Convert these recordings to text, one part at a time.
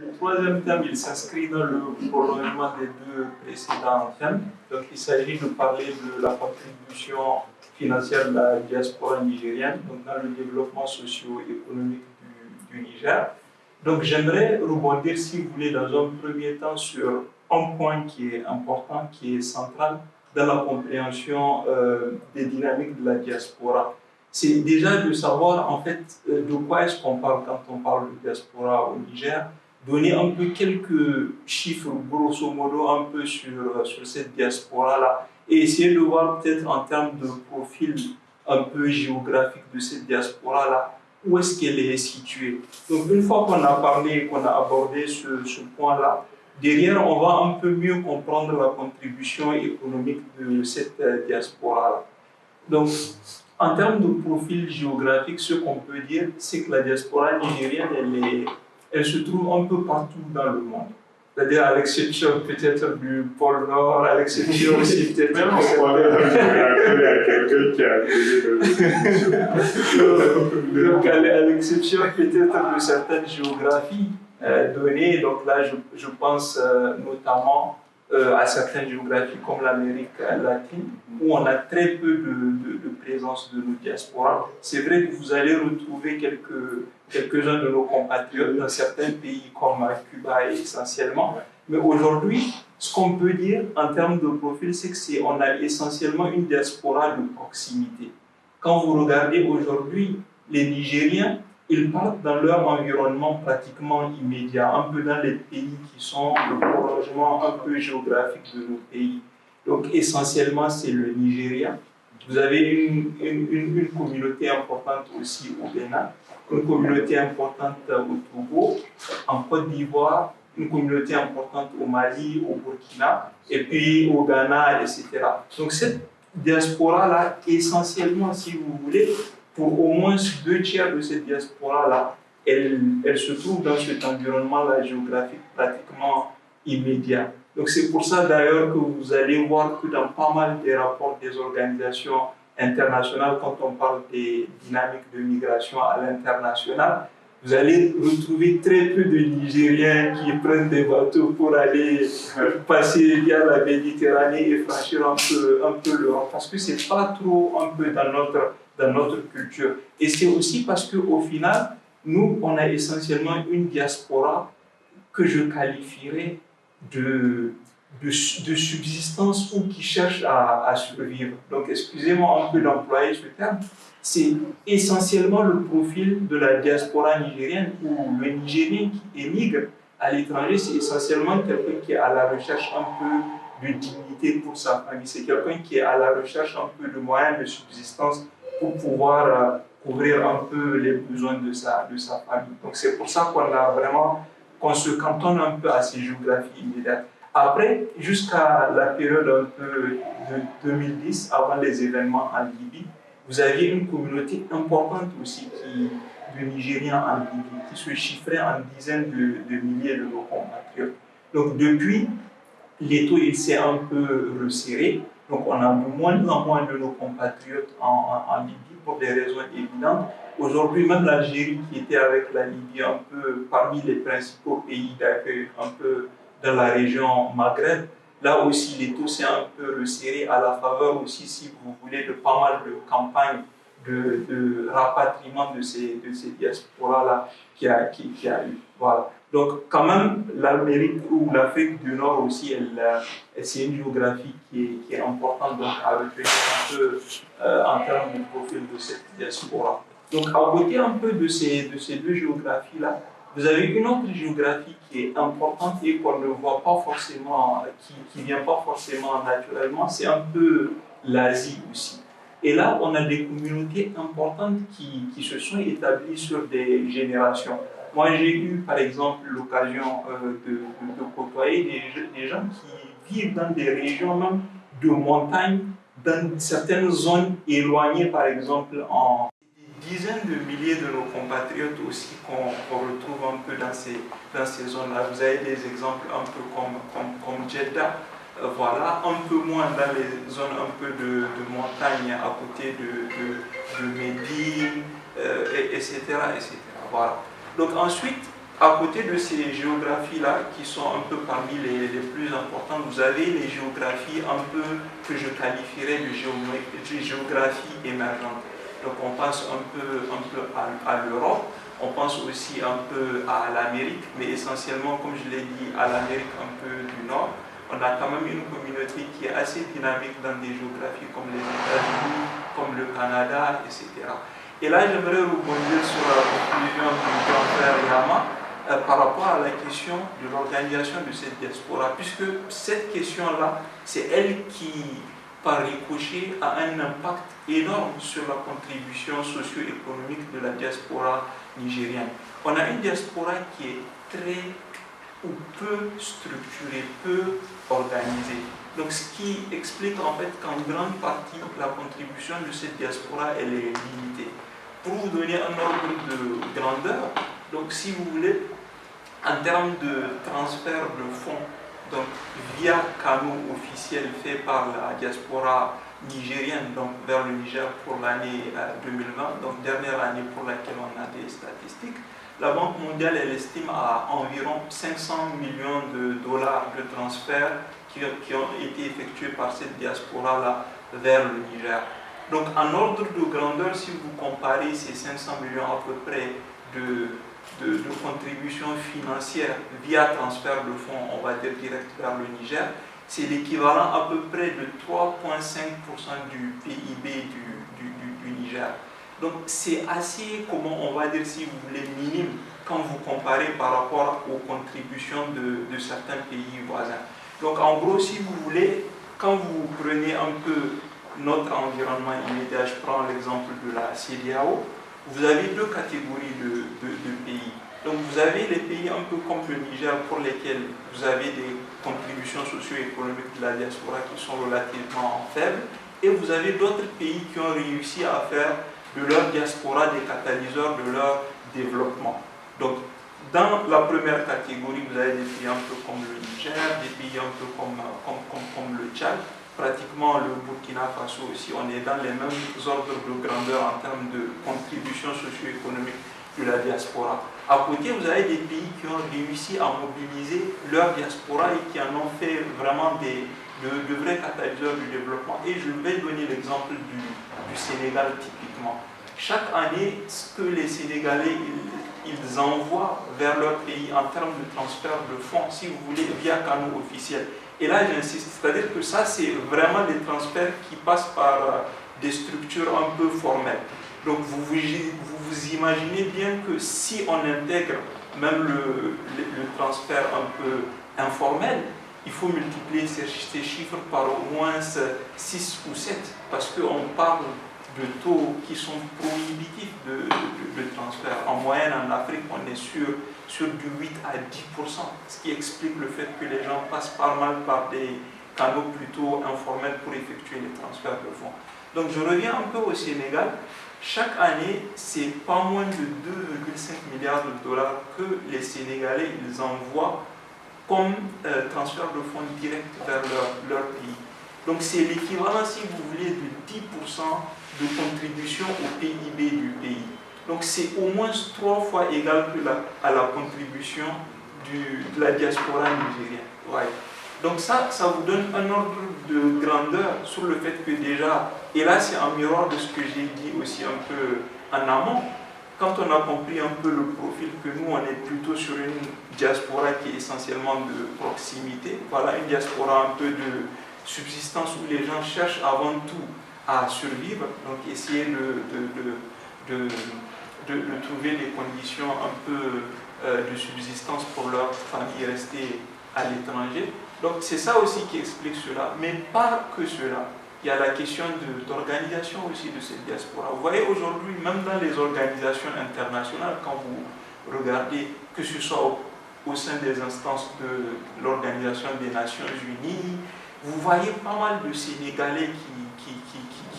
le troisième thème, il s'inscrit dans le prolongement des deux précédents thèmes. Donc, il s'agit de parler de la contribution financière de la diaspora nigérienne donc dans le développement socio-économique du Niger. Donc, j'aimerais rebondir, si vous voulez, dans un premier temps sur un point qui est important, qui est central dans la compréhension des dynamiques de la diaspora. C'est déjà de savoir, en fait, de quoi est-ce qu'on parle quand on parle de diaspora au Niger, donner un peu quelques chiffres, grosso modo, un peu sur cette diaspora-là, et essayer de voir peut-être en termes de profil un peu géographique de cette diaspora-là, où est-ce qu'elle est située. Donc, une fois qu'on a parlé, qu'on a abordé ce point-là, derrière, on va un peu mieux comprendre la contribution économique de cette diaspora-là. Donc, en termes de profil géographique, ce qu'on peut dire, c'est que la diaspora nigérienne, elle se trouve un peu partout dans le monde. C'est-à-dire à l'exception peut-être du pôle Nord, à l'exception aussi peut-être... Même au pôle Nord, il y a quelqu'un qui a appelé donc à l'exception peut-être de certaines géographies données, donc là je pense notamment à certaines géographies comme l'Amérique latine, où on a très peu de présence de nos diasporas. C'est vrai que vous allez retrouver quelques-uns de nos compatriotes dans certains pays comme Cuba essentiellement, mais aujourd'hui, ce qu'on peut dire en termes de profil, c'est qu'on a essentiellement une diaspora de proximité. Quand vous regardez aujourd'hui, les Nigériens, ils partent dans leur environnement pratiquement immédiat, un peu dans les pays qui sont le prolongement un peu géographique de nos pays. Donc essentiellement, c'est le Nigeria. Vous avez une communauté importante aussi au Bénin, une communauté importante au Togo, en Côte d'Ivoire, une communauté importante au Mali, au Burkina, et puis au Ghana, etc. Donc cette diaspora-là, essentiellement, si vous voulez, pour au moins 2/3 de cette diaspora-là, elle se trouve dans cet environnement-là géographique pratiquement immédiat. Donc c'est pour ça d'ailleurs que vous allez voir que dans pas mal des rapports des organisations internationales, quand on parle des dynamiques de migration à l'international, vous allez retrouver très peu de Nigériens qui prennent des bateaux pour aller passer via la Méditerranée et franchir un peu l'Europe, parce que c'est pas trop un peu dans notre culture. Et c'est aussi parce qu'au final, nous, on a essentiellement une diaspora que je qualifierais de subsistance ou qui cherche à survivre. Donc, excusez-moi un peu d'employer ce terme. C'est essentiellement le profil de la diaspora nigérienne où le Nigérien qui émigre à l'étranger, c'est essentiellement quelqu'un qui est à la recherche un peu de dignité pour sa famille. C'est quelqu'un qui est à la recherche un peu de moyens de subsistance pour pouvoir couvrir un peu les besoins de sa famille. Donc c'est pour ça qu'on se cantonne un peu à ces géographies immédiates. Après, jusqu'à la période un peu de 2010, avant les événements en Libye, vous aviez une communauté importante aussi de Nigériens en Libye, qui se chiffrait en dizaines de milliers de nos compatriotes. Donc depuis, l'étau il s'est un peu resserré. Donc on a de moins en moins de nos compatriotes en Libye pour des raisons évidentes. Aujourd'hui, même l'Algérie qui était avec la Libye un peu parmi les principaux pays d'accueil un peu dans la région Maghreb, là aussi l'étau s'est un peu resserré à la faveur aussi, si vous voulez, de pas mal de campagnes de rapatriement de ces diasporas-là qui a eu. Voilà. Donc, quand même, l'Amérique ou l'Afrique du Nord aussi, c'est une géographie qui est importante donc, à retenir un peu en termes de profil de cette diaspora. Donc, à côté un peu de ces deux géographies-là, vous avez une autre géographie qui est importante et qu'on ne voit pas forcément, qui ne vient pas forcément naturellement, c'est un peu l'Asie aussi. Et là, on a des communautés importantes qui se sont établies sur des générations. Moi, j'ai eu, par exemple, l'occasion de côtoyer des gens qui vivent dans des régions même de montagne, dans certaines zones éloignées, par exemple, en dizaines de milliers de nos compatriotes aussi qu'on retrouve un peu dans ces zones-là. Vous avez des exemples un peu comme Jeddah, voilà, un peu moins dans les zones un peu de montagne à côté de Médine, etc., etc. Voilà. Donc ensuite, à côté de ces géographies-là, qui sont un peu parmi les plus importantes, vous avez les géographies un peu que je qualifierais de géographie émergente. Donc on pense un peu à l'Europe, on pense aussi un peu à l'Amérique, mais essentiellement, comme je l'ai dit, à l'Amérique un peu du Nord. On a quand même une communauté qui est assez dynamique dans des géographies comme les États-Unis, comme le Canada, etc. Et là, j'aimerais rebondir sur la conclusion du grand frère Yama par rapport à la question de l'organisation de cette diaspora, puisque cette question-là, c'est elle qui, par ricochet, a un impact énorme sur la contribution socio-économique de la diaspora nigérienne. On a une diaspora qui est très ou peu structurée, peu organisée. Donc ce qui explique en fait qu'en grande partie, la contribution de cette diaspora, elle est limitée. Pour vous donner un ordre de grandeur, donc si vous voulez, en termes de transfert de fonds, donc via canaux officiels faits par la diaspora nigérienne, donc vers le Niger pour l'année 2020, donc dernière année pour laquelle on a des statistiques, la Banque mondiale, elle estime à environ 500 millions de dollars de transferts qui ont été effectués par cette diaspora-là vers le Niger. Donc en ordre de grandeur, si vous comparez ces 500 millions à peu près de contributions financières via transfert de fonds, on va dire direct vers le Niger, c'est l'équivalent à peu près de 3,5% du PIB du Niger. Donc c'est assez, comment on va dire, si vous voulez, minime quand vous comparez par rapport aux contributions de certains pays voisins. Donc en gros, si vous voulez, quand vous prenez un peu notre environnement immédiat, je prends l'exemple de la CEDEAO, vous avez deux catégories de pays. Donc vous avez les pays un peu comme le Niger pour lesquels vous avez des contributions socio-économiques de la diaspora qui sont relativement faibles, et vous avez d'autres pays qui ont réussi à faire de leur diaspora des catalyseurs de leur développement. Donc, dans la première catégorie, vous avez des pays un peu comme le Niger, des pays un peu comme le Tchad, pratiquement le Burkina Faso aussi, on est dans les mêmes ordres de grandeur en termes de contribution socio-économique de la diaspora. À côté, vous avez des pays qui ont réussi à mobiliser leur diaspora et qui en ont fait vraiment de vrais catalyseurs du développement. Et je vais donner l'exemple du Sénégal typiquement. Chaque année, ce que les Sénégalais ils envoient vers leur pays en termes de transfert de fonds, si vous voulez, via canaux officiels. Et là, j'insiste, c'est-à-dire que ça, c'est vraiment des transferts qui passent par des structures un peu formelles. Donc, vous imaginez bien que si on intègre même le transfert un peu informel, il faut multiplier ces chiffres par au moins 6 ou 7, parce qu'on parle de taux qui sont prohibitifs de transfert. En moyenne, en Afrique, on est sur du 8 à 10%, ce qui explique le fait que les gens passent pas mal par des canaux plutôt informels pour effectuer les transferts de fonds. Donc je reviens un peu au Sénégal. Chaque année, c'est pas moins de 2,5 milliards de dollars que les Sénégalais ils envoient comme transfert de fonds direct vers leur pays. Donc c'est l'équivalent, si vous voulez, de 10% de contribution au PIB du pays. Donc c'est au moins 3 fois égal à la contribution de la diaspora nigérienne. Ouais. Donc ça vous donne un ordre de grandeur sur le fait que déjà, et là c'est un miroir de ce que j'ai dit aussi un peu en amont, quand on a compris un peu le profil que nous on est plutôt sur une diaspora qui est essentiellement de proximité, voilà une diaspora un peu de subsistance où les gens cherchent avant tout à survivre, donc essayer de trouver des conditions un peu de subsistance pour leur famille restée à l'étranger. Donc c'est ça aussi qui explique cela, mais pas que cela. Il y a la question d'organisation aussi de cette diaspora. Vous voyez aujourd'hui, même dans les organisations internationales, quand vous regardez, que ce soit au sein des instances de l'Organisation des Nations Unies, vous voyez pas mal de Sénégalais qui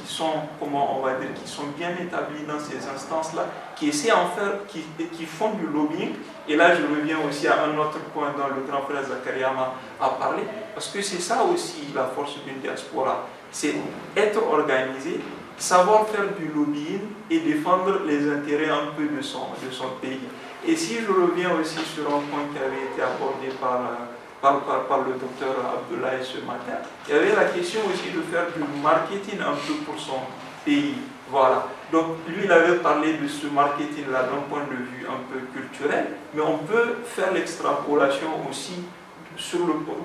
sont, comment on va dire, qui sont bien établis dans ces instances-là, qui essaient en faire, qui font du lobbying. Et là, je reviens aussi à un autre point dont le grand frère Zakariama a parlé, parce que c'est ça aussi la force d'une diaspora, c'est être organisé, savoir faire du lobbying et défendre les intérêts un peu de son pays. Et si je reviens aussi sur un point qui avait été abordé par le docteur Abdoulaye ce matin, il y avait la question aussi de faire du marketing un peu pour son pays. Voilà. Donc lui, il avait parlé de ce marketing-là d'un point de vue un peu culturel, mais on peut faire l'extrapolation aussi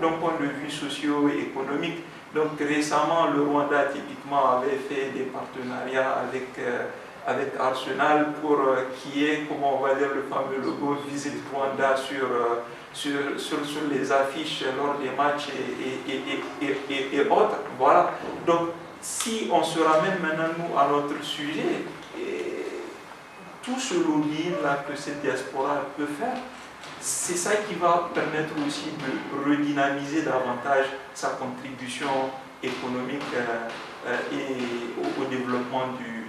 d'un point de vue socio-économique. Donc récemment, le Rwanda typiquement avait fait des partenariats avec Arsenal pour qu'il y ait, comment on va dire, le fameux logo Visit Rwanda sur les affiches lors des matchs et autres. Voilà. Donc si on se ramène maintenant nous à notre sujet, tout ce lobbying-là que cette diaspora peut faire, c'est ça qui va permettre aussi de redynamiser davantage sa contribution économique et au développement du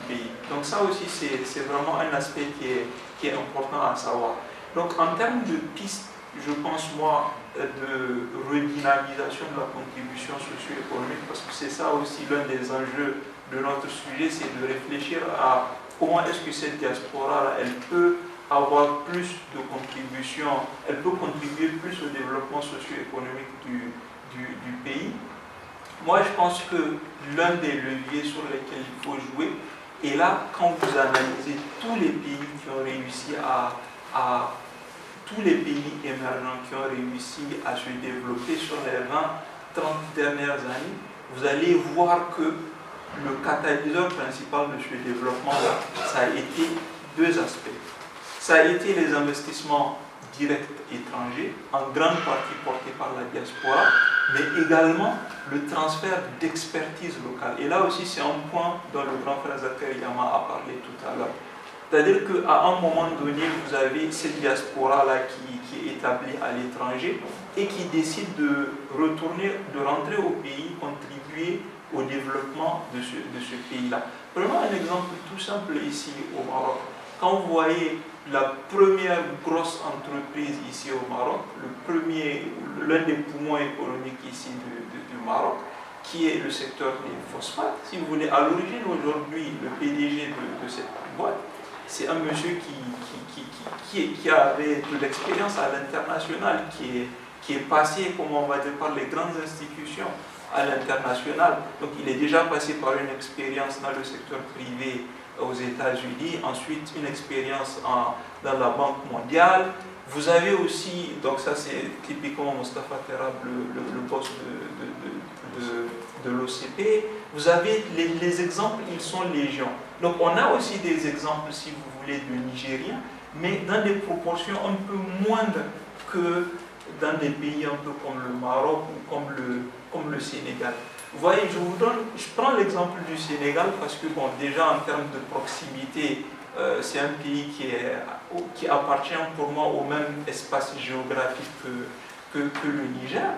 pays. Donc ça aussi, c'est vraiment un aspect qui est important à savoir. Donc en termes de pistes, je pense moi, de redynamisation de la contribution socio-économique, parce que c'est ça aussi l'un des enjeux de notre sujet, c'est de réfléchir à comment est-ce que cette diaspora, elle peut avoir plus de contribution, elle peut contribuer plus au développement socio-économique du pays. Moi, je pense que l'un des leviers sur lesquels il faut jouer, et là, quand vous analysez tous les pays qui ont réussi tous les pays émergents qui ont réussi à se développer sur les 20-30 dernières années, vous allez voir que le catalyseur principal de ce développement-là, ça a été deux aspects. Ça a été les investissements directs étrangers, en grande partie portés par la diaspora, mais également le transfert d'expertise locale. Et là aussi, c'est un point dont le grand frère Zakaria Yama a parlé tout à l'heure. C'est-à-dire qu'à un moment donné, vous avez cette diaspora-là qui est établie à l'étranger et qui décide de rentrer au pays, contribuer au développement de ce pays-là. Prenons un exemple tout simple ici au Maroc. Quand vous voyez la première grosse entreprise ici au Maroc, l'un des poumons économiques ici du Maroc, qui est le secteur des phosphates, si vous voulez, à l'origine aujourd'hui, le PDG de cette boîte, c'est un monsieur qui avait de l'expérience à l'international, qui est passé, comment on va dire, par les grandes institutions à l'international. Donc il est déjà passé par une expérience dans le secteur privé aux États-Unis, ensuite une expérience dans la Banque mondiale. Vous avez aussi, donc ça c'est typiquement Moustapha Terab, le boss de l'OCP. Vous avez les exemples, ils sont légion. Donc on a aussi des exemples, si vous voulez, de Nigériens, mais dans des proportions un peu moindres que dans des pays un peu comme le Maroc ou comme le Sénégal. Vous voyez, je prends l'exemple du Sénégal parce que, bon, déjà en termes de proximité, c'est un pays qui appartient pour moi au même espace géographique que le Niger.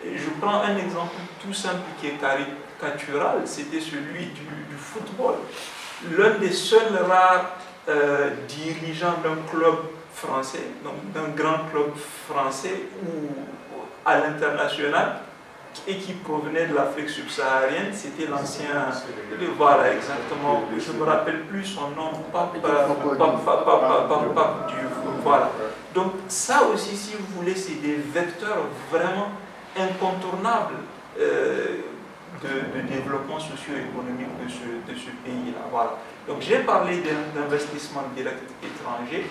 Et je prends un exemple tout simple qui est caricatural, c'était celui du football. L'un des seuls rares dirigeants d'un club français, donc d'un grand club français ou à l'international, et qui provenait de l'Afrique subsaharienne, c'était l'ancien, voilà exactement, je ne me rappelle plus son nom, voilà. Donc ça aussi, si vous voulez, c'est des vecteurs vraiment incontournables de développement socio-économique de ce pays-là. Voilà. Donc j'ai parlé d'investissement direct étranger,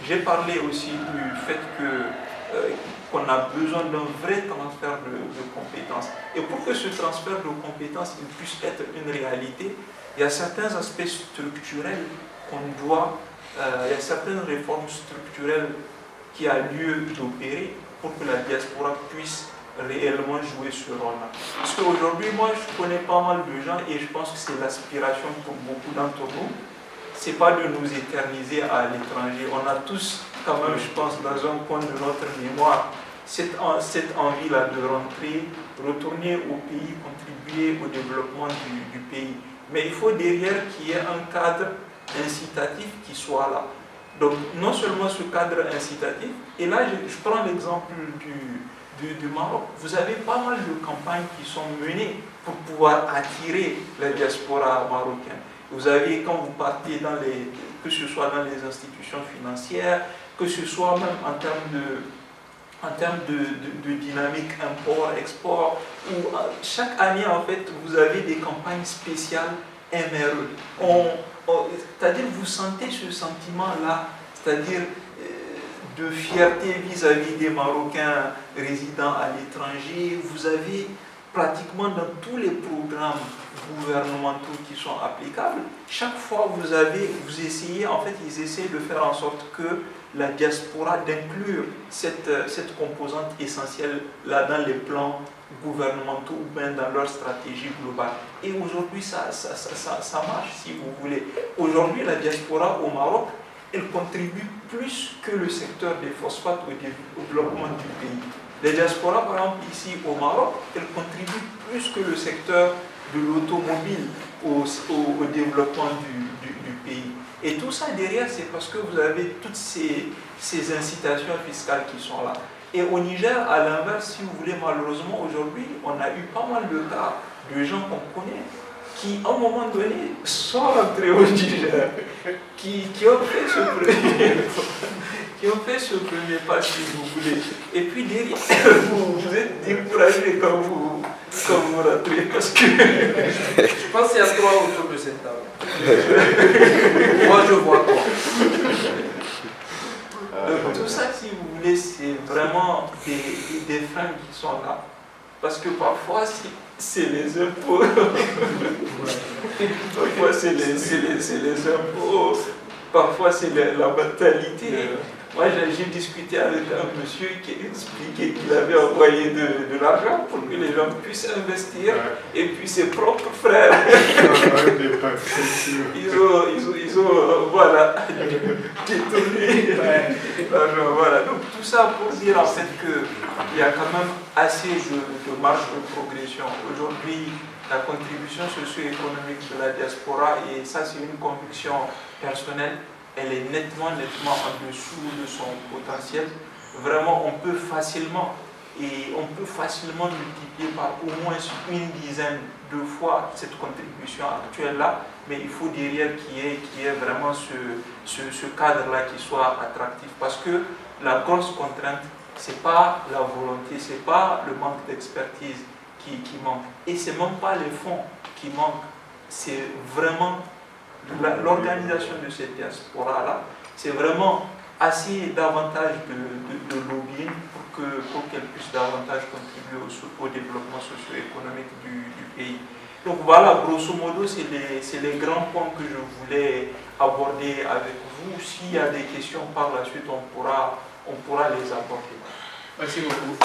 j'ai parlé aussi du fait qu'on a besoin d'un vrai transfert de compétences. Et pour que ce transfert de compétences il puisse être une réalité, il y a certains aspects structurels il y a certaines réformes structurelles qui a lieu d'opérer pour que la diaspora puisse réellement jouer ce rôle-là. Parce qu'aujourd'hui, moi, je connais pas mal de gens et je pense que c'est l'aspiration pour beaucoup d'entre nous. C'est pas de nous éterniser à l'étranger. On a tous, quand même, je pense, dans un coin de notre mémoire, cette envie-là de retourner au pays, contribuer au développement du pays. Mais il faut derrière qu'il y ait un cadre incitatif qui soit là. Donc, non seulement ce cadre incitatif, et là, je prends l'exemple du Maroc. Vous avez pas mal de campagnes qui sont menées pour pouvoir attirer la diaspora marocaine. Vous avez, quand vous partez que ce soit dans les institutions financières, que ce soit même en termes de dynamique import-export, où chaque année, en fait, vous avez des campagnes spéciales MRE. C'est-à-dire, vous sentez ce sentiment-là, c'est-à-dire de fierté vis-à-vis des Marocains résidant à l'étranger. Vous avez pratiquement dans tous les programmes gouvernementaux qui sont applicables, chaque fois vous essayez, en fait, ils essayent de faire en sorte que la diaspora, d'inclure cette composante essentielle là dans les plans gouvernementaux ou bien dans leur stratégie globale. Et aujourd'hui, ça marche, si vous voulez. Aujourd'hui, la diaspora au Maroc, elle contribue plus que le secteur des phosphates au développement du pays. La diaspora, par exemple, ici au Maroc, elle contribue plus que le secteur de l'automobile au développement du pays. Et tout ça derrière, c'est parce que vous avez toutes ces incitations fiscales qui sont là. Et au Niger, à l'inverse, si vous voulez, malheureusement, aujourd'hui, on a eu pas mal de cas de gens qu'on connaît qui, à un moment donné, sont rentrés au Niger, qui ont fait ce premier pas, si vous voulez. Et puis derrière, vous êtes découragé quand vous rentrez, parce que... Je pense qu'il y a trois autour de cette table. Moi, je vois quoi. Donc, tout ça, si vous voulez, c'est vraiment des freins qui sont là. Parce que parfois, c'est les impôts. Parfois, c'est les impôts. Parfois, c'est la mentalité. Moi, j'ai discuté avec un monsieur qui expliquait qu'il avait envoyé de l'argent pour que les gens puissent investir, et puis ses propres frères. ils ont voilà, détourné l'argent. Voilà. Donc, tout ça pour dire en fait qu'il y a quand même assez de marge de progression. Aujourd'hui, la contribution socio-économique de la diaspora, et ça, c'est une conviction personnelle, elle est nettement en dessous de son potentiel. Vraiment, on peut facilement multiplier par au moins une dizaine de fois cette contribution actuelle-là, mais il faut derrière qu'il y ait vraiment ce cadre-là qui soit attractif. Parce que la grosse contrainte, ce n'est pas la volonté, ce n'est pas le manque d'expertise qui manque. Et ce n'est même pas les fonds qui manquent, c'est vraiment l'organisation de cette diaspora-là. C'est vraiment assez davantage de lobbying pour qu'elle puisse davantage contribuer au développement socio-économique du pays. Donc voilà, grosso modo, c'est les grands points que je voulais aborder avec vous. S'il y a des questions par la suite, on pourra les aborder. Merci beaucoup.